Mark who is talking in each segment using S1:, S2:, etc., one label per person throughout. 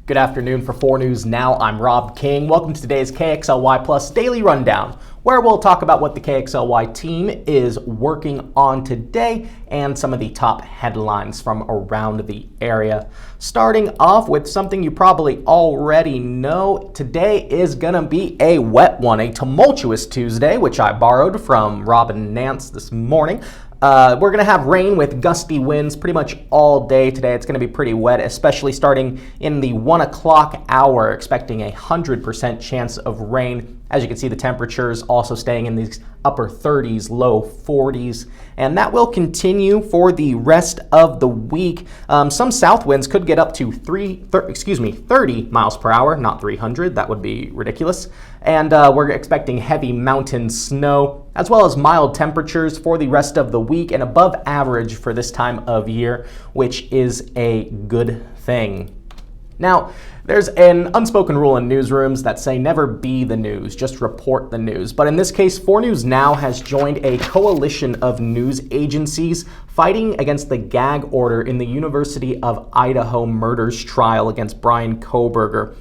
S1: Good afternoon for 4 News Now. I'm Rob King. Welcome to today's KXLY Plus Daily Rundown, where we'll talk about what the KXLY team is working on today and some of the top headlines from around the area. Starting off with something you probably already know, today is gonna be a wet one, a tumultuous Tuesday, which I borrowed from Robin and Nance this morning. We're going to have rain with gusty winds pretty much all day today. It's going to be pretty wet, especially starting in the 1 o'clock hour, expecting 100% chance of rain. As you can see, the temperatures also staying in these upper 30s, low 40s, and that will continue for the rest of the week. Some south winds could get up to 30 miles per hour, not 300. That would be ridiculous. And we're expecting heavy mountain snow, as well as mild temperatures for the rest of the week and above average for this time of year, which is a good thing. Now, there's an unspoken rule in newsrooms that say never be the news, just report the news. But in this case, 4 News Now has joined a coalition of news agencies fighting against the gag order in the University of Idaho murders trial against Bryan Kohberger.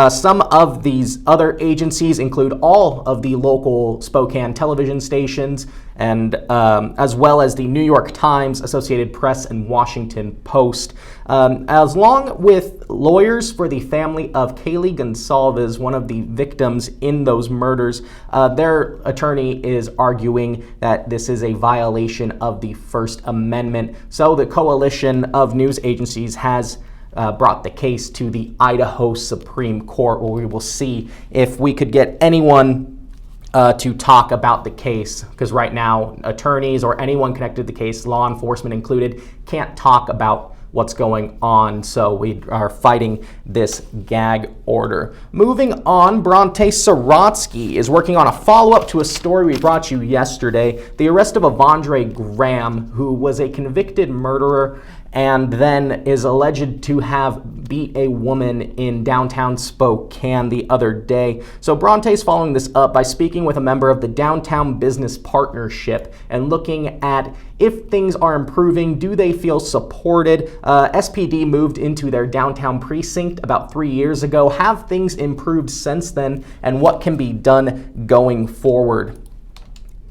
S1: Some of these other agencies include all of the local Spokane television stations, and as well as the New York Times, Associated Press, and Washington Post, as long with lawyers for the family of Kaylee Gonsalves, one of the victims in those murders. Their attorney is arguing that this is a violation of the First Amendment. So the coalition of news agencies has brought the case to the Idaho Supreme Court, where we will see if we could get anyone to talk about the case, because right now attorneys or anyone connected to the case, law enforcement included, can't talk about what's going on, so we are fighting this gag order. Moving on, Bronte Sorotsky is working on a follow-up to a story we brought you yesterday, the arrest of Avondre Graham, who was a convicted murderer and then is alleged to have beat a woman in downtown Spokane the other day. So Bronte's following this up by speaking with a member of the Downtown Business Partnership and looking at if things are improving, do they feel supported? SPD moved into their downtown precinct about 3 years ago. Have things improved since then, and what can be done going forward?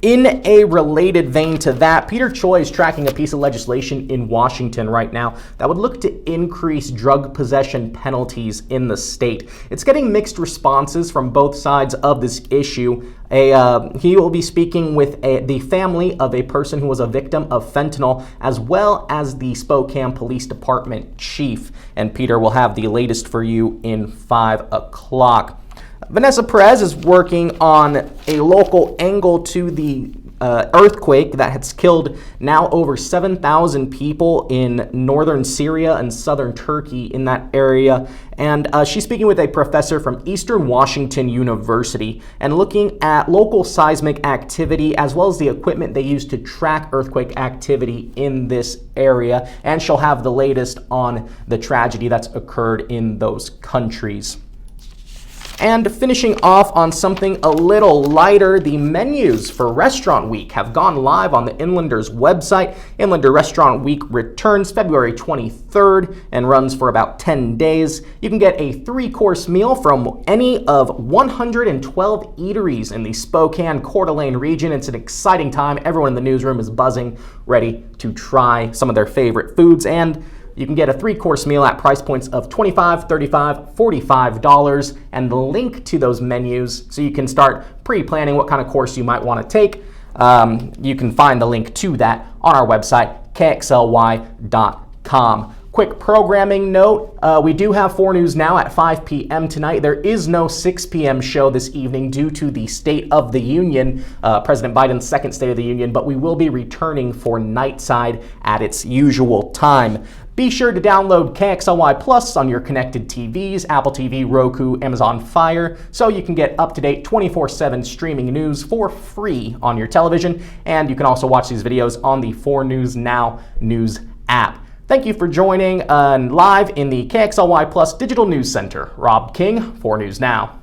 S1: In a related vein to that, Peter Choi is tracking a piece of legislation in Washington right now that would look to increase drug possession penalties in the state. It's getting mixed responses from both sides of this issue. He will be speaking with the family of a person who was a victim of fentanyl, as well as the Spokane Police Department chief. And Peter will have the latest for you in 5 o'clock. Vanessa Perez is working on a local angle to the earthquake that has killed now over 7,000 people in northern Syria and southern Turkey in that area. And she's speaking with a professor from Eastern Washington University and looking at local seismic activity as well as the equipment they use to track earthquake activity in this area. And she'll have the latest on the tragedy that's occurred in those countries. And finishing off on something a little lighter, the menus for Restaurant Week have gone live on the Inlander's website. Inlander Restaurant Week returns February 23rd and runs for about 10 days. You can get a 3-course meal from any of 112 eateries in the Spokane Coeur d'Alene region. It's an exciting time. Everyone in the newsroom is buzzing, ready to try some of their favorite foods, and you can get a 3-course meal at price points of $25, $35, $45, and the link to those menus so you can start pre-planning what kind of course you might want to take. You can find the link to that on our website, kxly.com. Quick programming note, we do have 4 News Now at 5 p.m. tonight. There is no 6 p.m. show this evening due to the State of the Union, President Biden's second State of the Union, but we will be returning for Nightside at its usual time. Be sure to download KXLY Plus on your connected TVs, Apple TV, Roku, Amazon Fire, so you can get up-to-date 24/7 streaming news for free on your television. And you can also watch these videos on the 4 News Now news app. Thank you for joining live in the KXLY Plus Digital News Center. Rob King, 4 News Now.